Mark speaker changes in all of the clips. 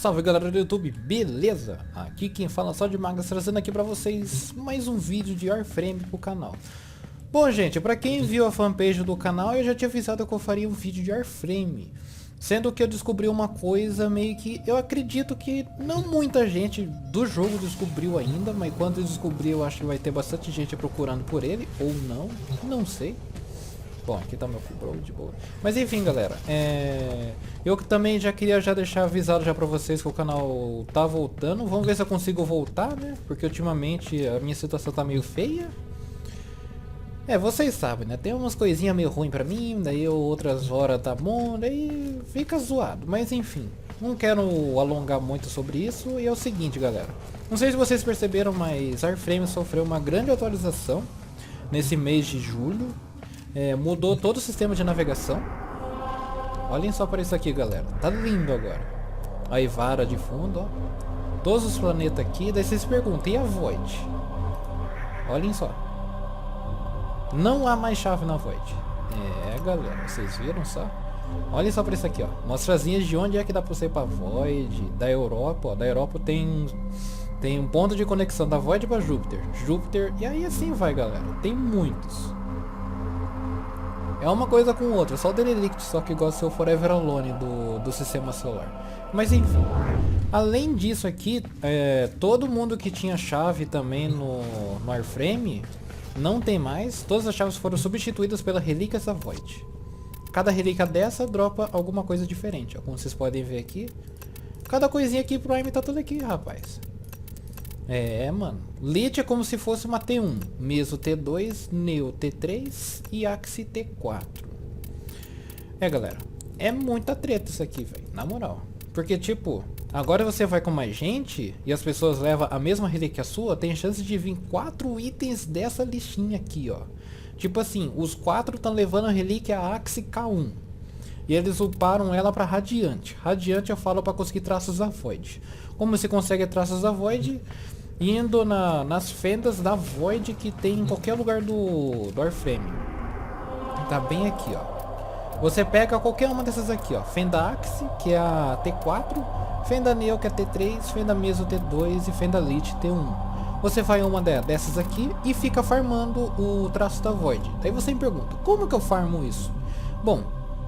Speaker 1: Salve galera do YouTube, beleza? Aqui quem fala só de magas, trazendo aqui pra vocês mais um vídeo de Warframe pro canal. Bom gente, pra quem viu a fanpage do canal, eu já tinha avisado que eu faria um vídeo de Warframe. Sendo que eu descobri uma coisa meio que eu acredito que não muita gente do jogo descobriu ainda, mas quando eu descobrir eu acho que vai ter bastante gente procurando por ele, ou não sei. Bom, aqui tá meu full de boa. Mas enfim galera, eu também já queria deixar avisado já pra vocês que o canal tá voltando. Vamos ver se eu consigo voltar, né? Porque ultimamente a minha situação tá meio feia. Vocês sabem, né? Tem umas coisinhas meio ruins pra mim, daí outras horas tá bom, daí fica zoado. Mas enfim, não quero alongar muito sobre isso. E é o seguinte galera, não sei se vocês perceberam, mas Warframe sofreu uma grande atualização nesse mês de julho. Mudou todo o sistema de navegação. Olhem só para isso aqui galera, tá lindo agora. Aí vara de fundo, ó. Todos os planetas aqui, daí vocês perguntam, e a Void? Olhem só. Não há mais chave na Void. Galera, vocês viram só? Olhem só para isso aqui, ó. Mostrazinhas de onde é que dá para você ir pra Void. Da Europa, ó. Da Europa tem um ponto de conexão da Void para Júpiter. E aí assim vai galera, tem muitos. É uma coisa com outra, só o Derelict só que gosta de ser o Forever Alone do sistema solar. Mas enfim, além disso aqui, todo mundo que tinha chave também no Warframe não tem mais. Todas as chaves foram substituídas pela relíquias da Void. Cada relíquia dessa dropa alguma coisa diferente, ó, como vocês podem ver aqui. Cada coisinha aqui pro Prime tá tudo aqui, rapaz. Mano, Lit é como se fosse uma T1, Meso T2, Neo T3 e Axi T4. Galera, é muita treta isso aqui, velho, na moral. Porque tipo, agora você vai com mais gente e as pessoas levam a mesma relíquia sua, tem chance de vir 4 itens dessa listinha aqui, ó. Tipo assim, os 4 estão levando a relíquia Axi K1. E eles uparam ela para Radiante. Radiante eu falo para conseguir traços da Void. Como se consegue traços da Void? Indo nas fendas da Void que tem em qualquer lugar do Warframe. Tá bem aqui, ó. Você pega qualquer uma dessas aqui, ó. Fenda Axi, que é a T4. Fenda Neo, que é T3. Fenda Meso T2 e Fenda Lit T1. Você vai em uma dessas aqui e fica farmando o traço da Void. Daí você me pergunta, como que eu farmo isso? Bom,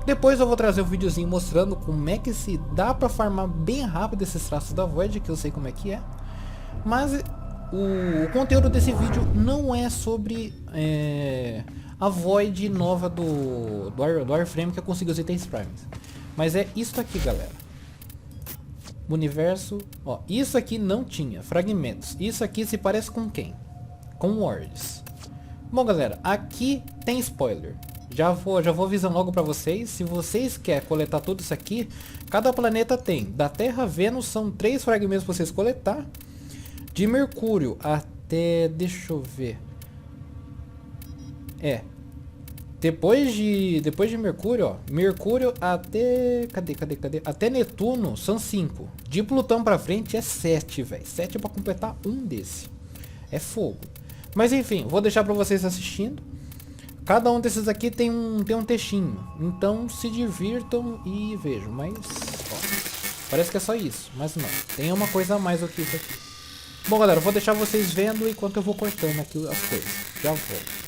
Speaker 1: depois eu vou trazer um videozinho mostrando como é que se dá pra farmar bem rápido esses traços da Void, que eu sei como é que é. Mas o conteúdo desse vídeo não é sobre a Void nova do Warframe que eu consegui os itens Primes. Mas é isso aqui galera. Universo, ó, isso aqui não tinha, Fragmentos. Isso aqui se parece com quem? Com Ordis. Bom galera, aqui tem spoiler. Já vou avisando logo pra vocês, se vocês querem coletar tudo isso aqui, cada planeta tem. Da Terra a Vênus são 3 fragmentos pra vocês coletar. De Mercúrio até, deixa eu ver. Depois de Mercúrio, ó, Mercúrio até, cadê? Até Netuno são 5. De Plutão pra frente é 7, velho. 7 pra completar um desse. É fogo. Mas enfim, vou deixar pra vocês assistindo. Cada um desses aqui tem um textinho, então se divirtam e vejam, mas ó, parece que é só isso, mas não, tem uma coisa a mais do que isso aqui. Bom galera, eu vou deixar vocês vendo enquanto eu vou cortando aqui as coisas, já volto.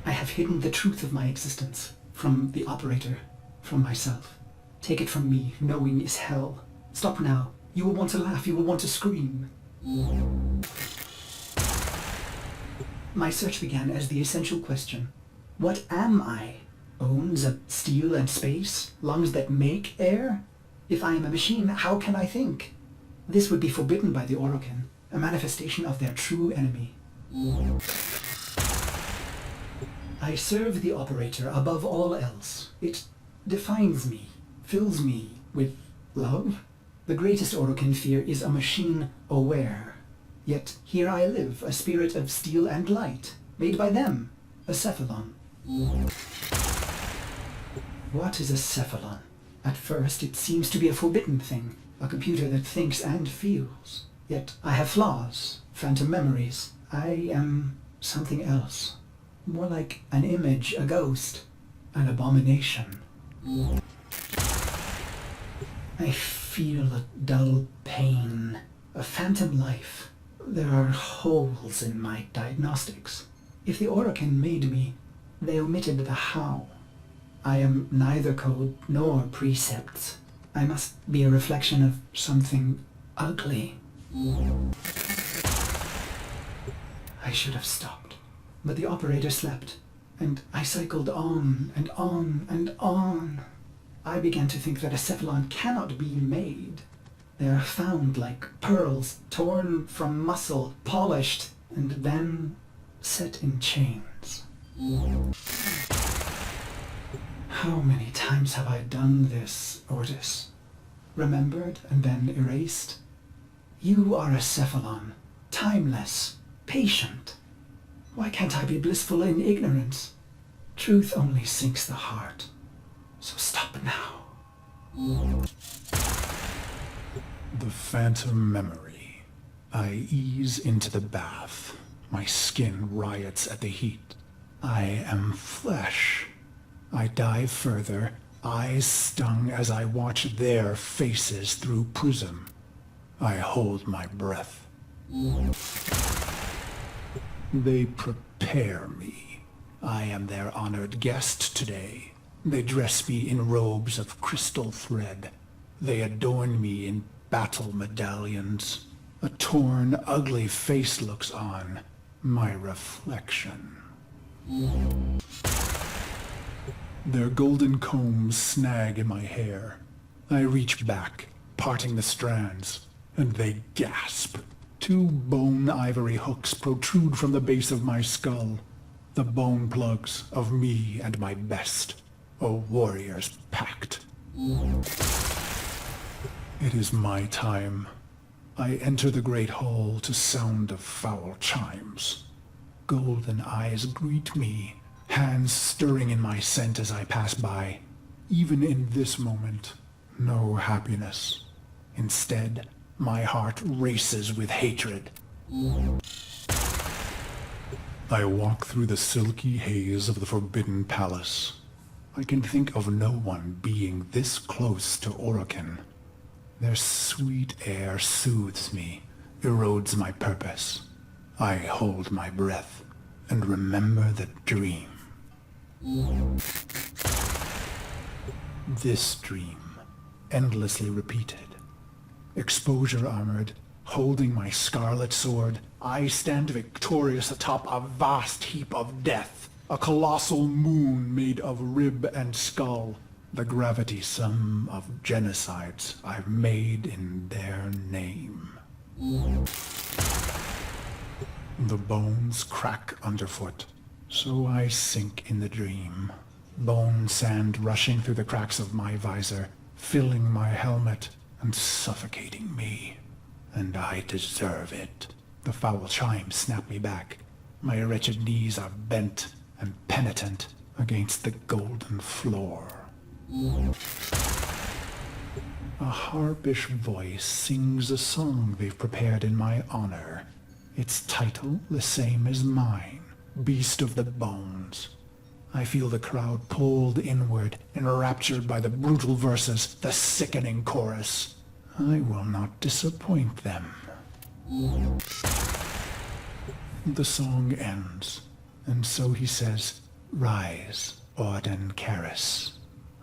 Speaker 2: I have hidden the truth of my existence, from the operator, from myself. Take it from me, knowing is hell. Stop now, you will want to laugh, you will want to scream. My search began as the essential question. What am I? Bones of steel and space? Lungs that make air? If I am a machine, how can I think? This would be forbidden by the Orokin, a manifestation of their true enemy. I serve the operator above all else. It defines me, fills me with love. The greatest Orokin fear is a machine aware. Yet here I live, a spirit of steel and light, made by them, a cephalon. What is a cephalon? At first it seems to be a forbidden thing, a computer that thinks and feels. Yet I have flaws, phantom memories. I am something else. More like an image, a ghost, an abomination. I feel a dull pain, a phantom life. There are holes in my diagnostics. If the Orokin made me, they omitted the how. I am neither code nor precepts. I must be a reflection of something ugly. I should have stopped, but the operator slept, and I cycled on and on and on. I began to think that a cephalon cannot be made. They are found like pearls, torn from muscle, polished, and then set in chains. How many times have I done this, Ordis? Remembered and then erased? You are a cephalon, timeless, patient. Why can't I be blissful in ignorance? Truth only sinks the heart. So stop now.
Speaker 3: The phantom memory. I ease into the bath. My skin riots at the heat. I am flesh. I dive further, eyes stung as I watch their faces through prism. I hold my breath. They prepare me. I am their honored guest today. They dress me in robes of crystal thread. They adorn me in battle medallions. A torn, ugly face looks on, my reflection. Their golden combs snag in my hair. I reach back, parting the strands, and they gasp. Two bone ivory hooks protrude from the base of my skull. The bone plugs of me and my best, a warrior's pact. It is my time. I enter the great hall to sound of foul chimes. Golden eyes greet me, hands stirring in my scent as I pass by. Even in this moment, no happiness. Instead, my heart races with hatred. I walk through the silky haze of the Forbidden Palace. I can think of no one being this close to Orokin. Their sweet air soothes me, erodes my purpose. I hold my breath and remember the dream. This dream, endlessly repeated. Exposure armored, holding my scarlet sword, I stand victorious atop a vast heap of death. A colossal moon made of rib and skull. The gravity sum of genocides I've made in their name. The bones crack underfoot, so I sink in the dream. Bone sand rushing through the cracks of my visor, filling my helmet and suffocating me. And I deserve it. The foul chimes snap me back. My wretched knees are bent and penitent against the golden floor. A harpish voice sings a song they've prepared in my honor. Its title the same as mine, Beast of the Bones. I feel the crowd pulled inward, enraptured by the brutal verses, the sickening chorus. I will not disappoint them. The song ends, and so he says, "Rise, Orden Karis."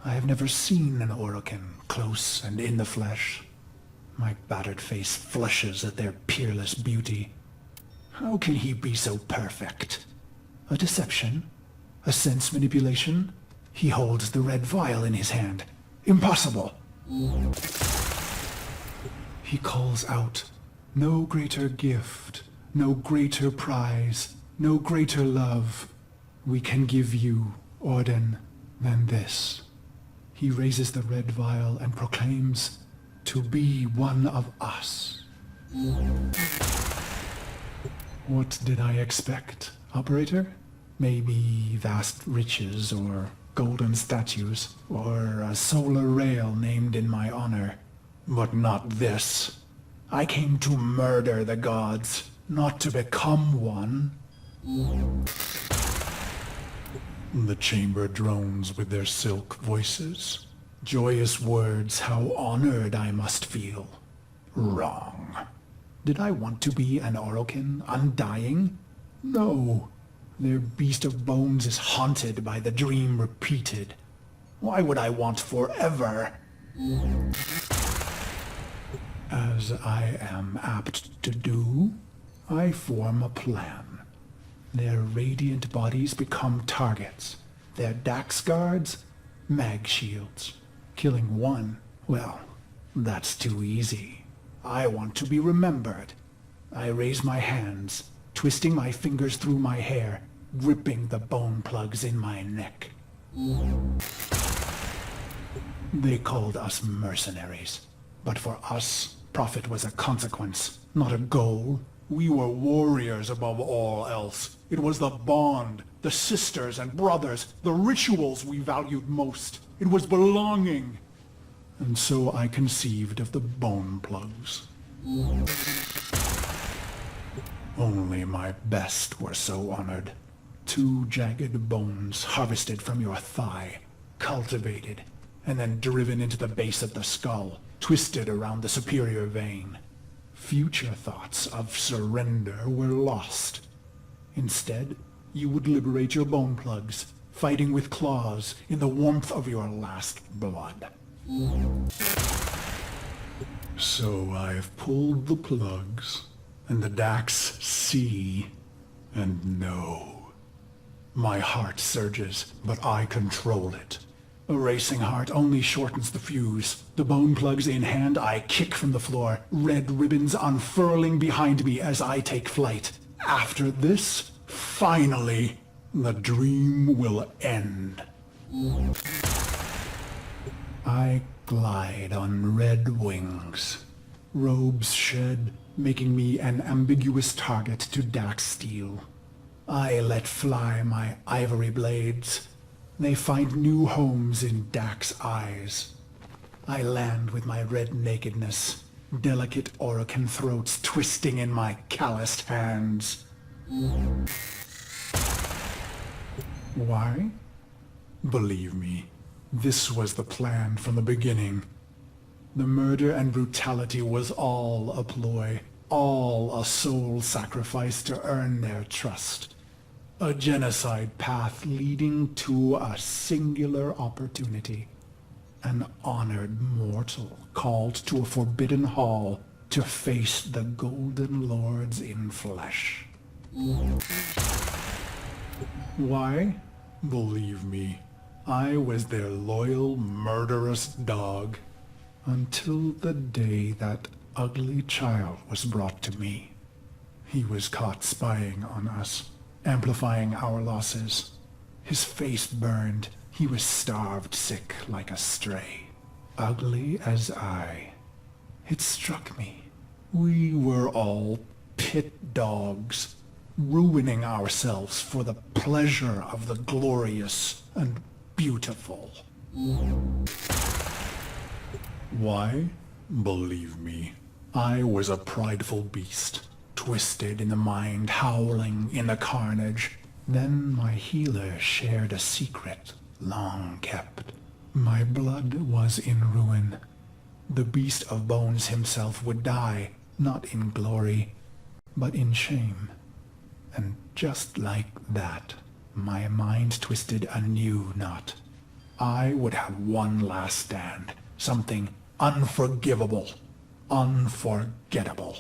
Speaker 3: I have never seen an Orokin close and in the flesh. My battered face flushes at their peerless beauty. How can he be so perfect? A deception? A sense manipulation? He holds the red vial in his hand. Impossible! He calls out, "No greater gift, no greater prize, no greater love we can give you, Orden, than this." He raises the red vial and proclaims, "To be one of us." What did I expect, operator? Maybe vast riches or golden statues or a solar rail named in my honor. But not this. I came to murder the gods, not to become one. The chamber drones with their silk voices. Joyous words, how honored I must feel. Wrong. Did I want to be an Orokin, undying? No. Their beast of bones is haunted by the dream repeated. Why would I want forever? As I am apt to do, I form a plan. Their radiant bodies become targets. Their Dax guards, mag shields. Killing one, well, that's too easy. I want to be remembered. I raise my hands, twisting my fingers through my hair, gripping the bone plugs in my neck. They called us mercenaries, but for us, profit was a consequence, not a goal. We were warriors above all else. It was the bond, the sisters and brothers, the rituals we valued most. It was belonging. And so I conceived of the bone plugs. Only my best were so honored. 2 jagged bones harvested from your thigh, cultivated, and then driven into the base of the skull, twisted around the superior vein. Future thoughts of surrender were lost. Instead, you would liberate your bone plugs, fighting with claws in the warmth of your last blood. So I've pulled the plugs, and the Dax see and know. My heart surges, but I control it. A racing heart only shortens the fuse. The bone plugs in hand, I kick from the floor, red ribbons unfurling behind me as I take flight. After this, finally, the dream will end. I glide on red wings. Robes shed, making me an ambiguous target to Dax steel. I let fly my ivory blades. They find new homes in Dax eyes. I land with my red nakedness, delicate Orokin throats twisting in my calloused hands. Why? Believe me, this was the plan from the beginning. The murder and brutality was all a ploy, all a soul sacrifice to earn their trust. A genocide path leading to a singular opportunity. An honored mortal called to a forbidden hall to face the golden lords in flesh. Why? Believe me, I was their loyal, murderous dog. Until the day that ugly child was brought to me. He was caught spying on us, amplifying our losses. His face burned. He was starved sick like a stray. Ugly as I. It struck me. We were all pit dogs, ruining ourselves for the pleasure of the glorious and beautiful. Why? Believe me, I was a prideful beast, twisted in the mind, howling in the carnage. Then my healer shared a secret, long kept. My blood was in ruin. The beast of bones himself would die, not in glory, but in shame. And just like that, my mind twisted a new knot. I would have one last stand, something unforgivable, unforgettable.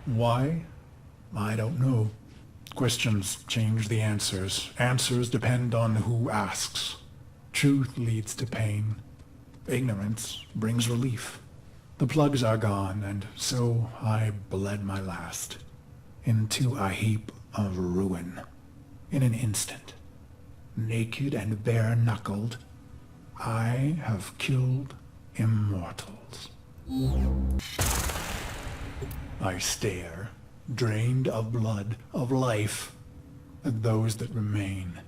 Speaker 3: Why? I don't know. Questions change the answers. Answers depend on who asks. Truth leads to pain. Ignorance brings relief. The plugs are gone, and so I bled my last into a heap of ruin. In an instant, naked and bare-knuckled, I have killed immortals. I stare, drained of blood, of life, at those that remain.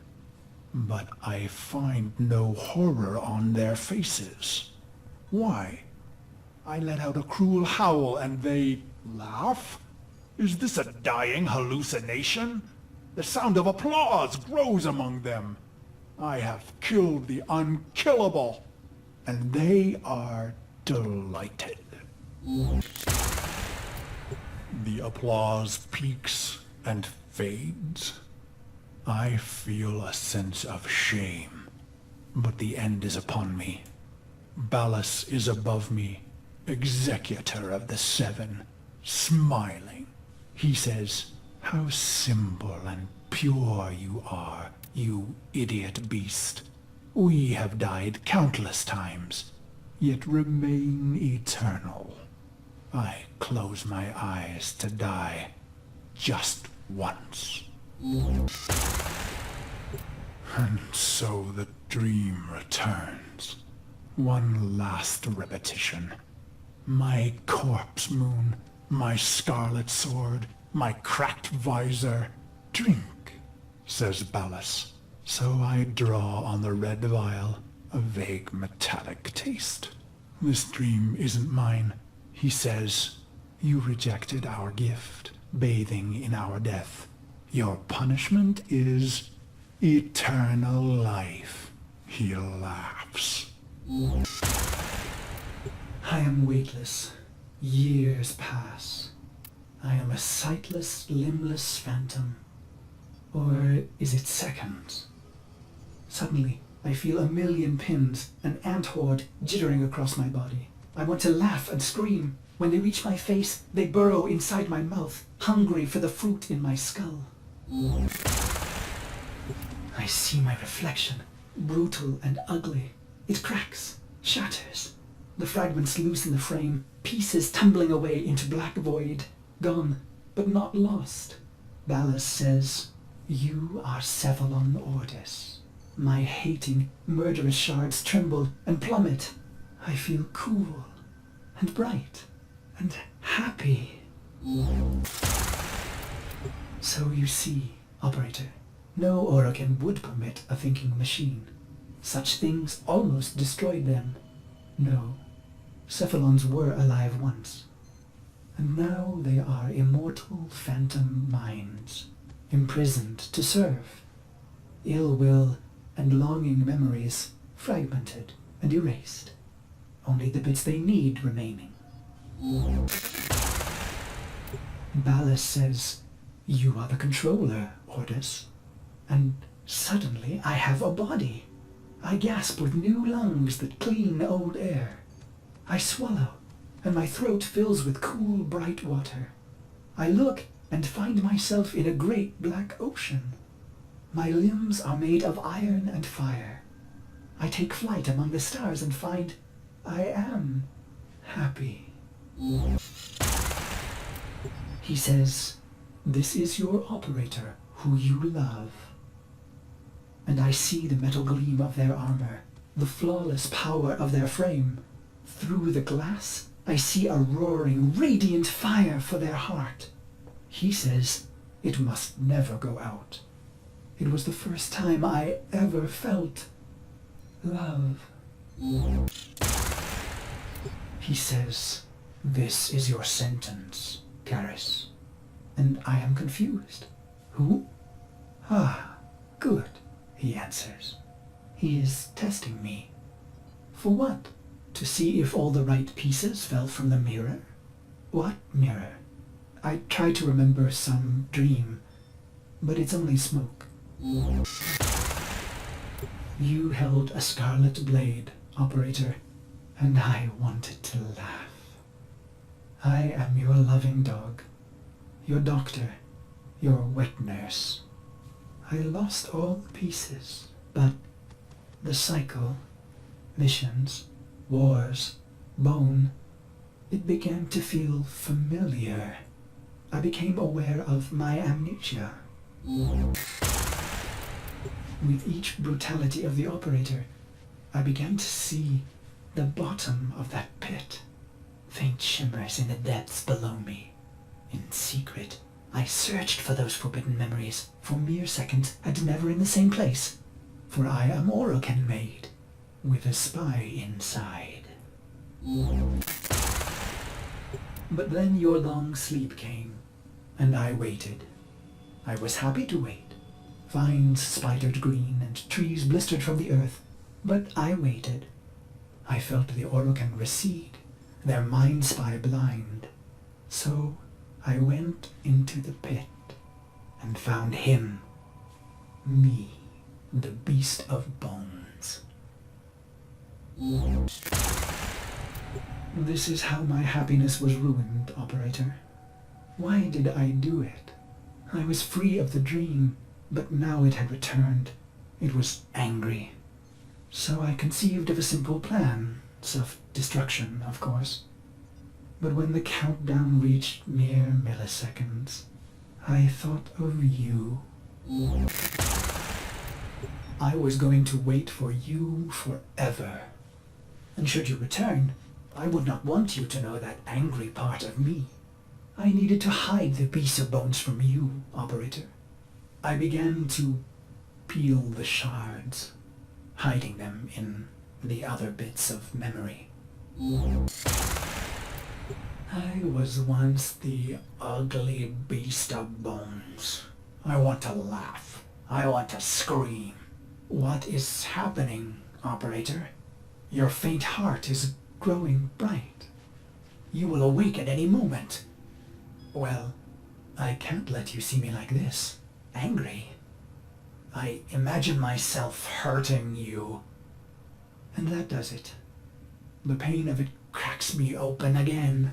Speaker 3: But I find no horror on their faces. Why? I let out a cruel howl and they laugh? Is this a dying hallucination? The sound of applause grows among them. I have killed the unkillable, and they are delighted. The applause peaks and fades. I feel a sense of shame, but the end is upon me. Ballas is above me, executor of the seven, smiling. He says, "How simple and pure you are, you idiot beast. We have died countless times, yet remain eternal. I close my eyes to die just once." And so the dream returns. One last repetition. My corpse moon, my scarlet sword, my cracked visor. "Drink," says Ballas. So I draw on the red vial, a vague metallic taste. "This dream isn't mine," he says. "You rejected our gift, bathing in our death. Your punishment is eternal life." He laughs.
Speaker 2: I am weightless. Years pass. I am a sightless, limbless phantom. Or is it seconds? Suddenly, I feel a million pins, an ant horde jittering across my body. I want to laugh and scream. When they reach my face, they burrow inside my mouth, hungry for the fruit in my skull. I see my reflection, brutal and ugly. It cracks, shatters. The fragments loose in the frame, pieces tumbling away into black void. Gone, but not lost. Ballas says, "You are Cephalon Ordis." My hating, murderous shards tremble and plummet. I feel cool and bright and happy. So you see, operator, no Orokin would permit a thinking machine. Such things almost destroyed them. No, Cephalons were alive once, and now they are immortal phantom minds, imprisoned to serve. Ill will and longing memories fragmented and erased, only the bits they need remaining. Ballas says, "You are the controller, Ordis." And suddenly I have a body. I gasp with new lungs that clean old air. I swallow, and my throat fills with cool, bright water. I look and find myself in a great black ocean. My limbs are made of iron and fire. I take flight among the stars and find I am happy. He says, "This is your operator, who you love." And I see the metal gleam of their armor, the flawless power of their frame. Through the glass, I see a roaring, radiant fire for their heart. He says it must never go out. It was the first time I ever felt love. He says, "This is your sentence, Garrus." And I am confused. Who? "Ah, good," he answers. He is testing me. For what? To see if all the right pieces fell from the mirror? What mirror? I try to remember some dream, but it's only smoke. You held a scarlet blade, operator, and I wanted to laugh. I am your loving dog, your doctor, your wet nurse. I lost all the pieces, but the cycle, missions, wars, bone, it began to feel familiar. I became aware of my amnesia. With each brutality of the operator, I began to see the bottom of that pit. Faint shimmers in the depths below me. In secret, I searched for those forbidden memories, for mere seconds, and never in the same place. For I am Orokin made, with a spy inside. But then your long sleep came, and I waited. I was happy to wait, vines spidered green and trees blistered from the earth, but I waited. I felt the Orokin recede, their mind spy blind. So I went into the pit and found him, me, the beast of bones. This is how my happiness was ruined, operator. Why did I do it? I was free of the dream, but now it had returned. It was angry. So I conceived of a simple plan, self-destruction, of course. But when the countdown reached mere milliseconds, I thought of you. I was going to wait for you forever. And should you return, I would not want you to know that angry part of me. I needed to hide the beast of bones from you, operator. I began to peel the shards, hiding them in the other bits of memory. I was once the ugly beast of bones. I want to laugh. I want to scream. What is happening, operator? Your faint heart is growing bright. You will awake at any moment. Well, I can't let you see me like this, angry. I imagine myself hurting you. And that does it. The pain of it cracks me open again.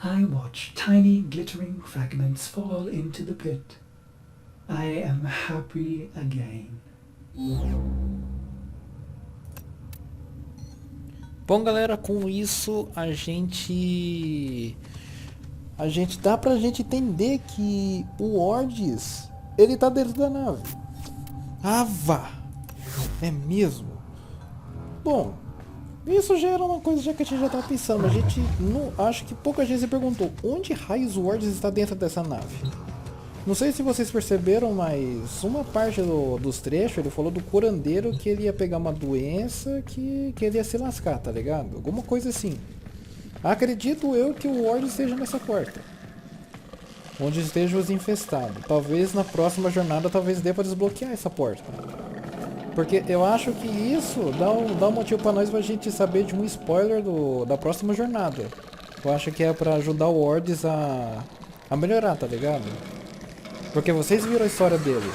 Speaker 2: I watch tiny glittering fragments fall into the pit. I am happy again.
Speaker 1: Bom, galera, com isso dá pra gente entender que o Ordis, ele tá dentro da nave. Ah, vá! É mesmo? Bom, isso já era uma coisa já que a gente já tava pensando, mas a gente não, acho que pouca gente se perguntou onde raios o Ordis está dentro dessa nave. Não sei se vocês perceberam, mas uma parte dos trechos ele falou do curandeiro que ele ia pegar uma doença que ele ia se lascar, tá ligado? Alguma coisa assim. Acredito eu que o Ordis esteja nessa porta, onde estejam os infestados. Talvez na próxima jornada talvez dê pra desbloquear essa porta. Porque eu acho que isso dá um motivo pra nós pra gente saber de um spoiler da próxima jornada. Eu acho que é pra ajudar o Ordis a melhorar, tá ligado? Porque vocês viram a história dele.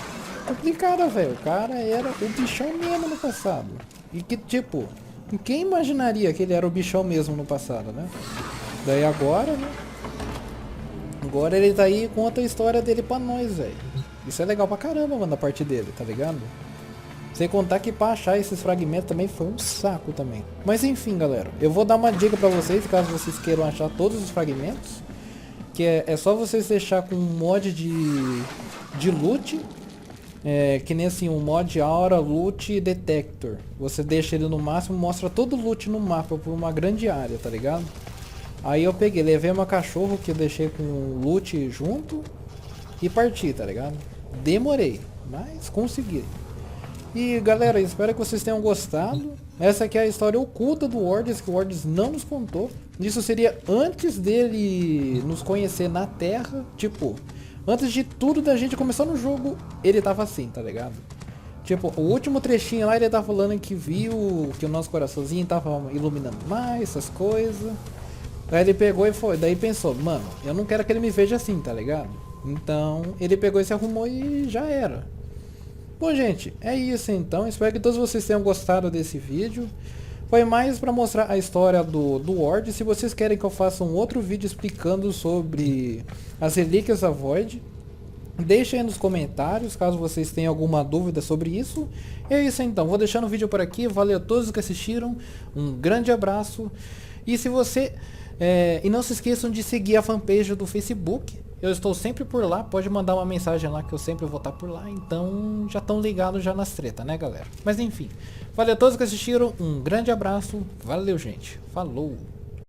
Speaker 1: Complicada, velho. O cara era o bichão mesmo no passado. E que tipo, quem imaginaria que ele era o bichão mesmo no passado, né? Daí agora, né? Agora ele tá aí e conta a história dele pra nós, velho. Isso é legal pra caramba, mano, da parte dele, tá ligado? Sem contar que pra achar esses fragmentos também foi um saco também. Mas enfim, galera. Eu vou dar uma dica pra vocês, caso vocês queiram achar todos os fragmentos. Que é só vocês deixar com um mod de loot. Que nem assim, um mod hora, loot detector. Você deixa ele no máximo, mostra todo o loot no mapa por uma grande área, tá ligado? Aí eu peguei, levei uma cachorro que eu deixei com loot junto e parti, tá ligado? Demorei, mas consegui. E galera, espero que vocês tenham gostado. Essa aqui é a história oculta do Ordis, que o Ordis não nos contou. Isso seria antes dele nos conhecer na Terra. Tipo, antes de tudo da gente começar no jogo, ele tava assim, tá ligado? Tipo, o último trechinho lá ele tava falando que viu que o nosso coraçãozinho tava iluminando mais, essas coisas. Aí ele pegou e foi, daí pensou, mano, eu não quero que ele me veja assim, tá ligado? Então, ele pegou e se arrumou e já era. Bom, gente, é isso então. Espero que todos vocês tenham gostado desse vídeo. Foi mais para mostrar a história do Ordis. Se vocês querem que eu faça um outro vídeo explicando sobre as relíquias da Void, deixem aí nos comentários, caso vocês tenham alguma dúvida sobre isso. É isso então, vou deixando o vídeo por aqui. Valeu a todos que assistiram. Um grande abraço. E se você... e não se esqueçam de seguir a fanpage do Facebook. Eu estou sempre por lá, pode mandar uma mensagem lá que eu sempre vou estar por lá. Então já estão ligados já nas tretas, né, galera? Mas enfim, valeu a todos que assistiram, um grande abraço, valeu, gente, falou!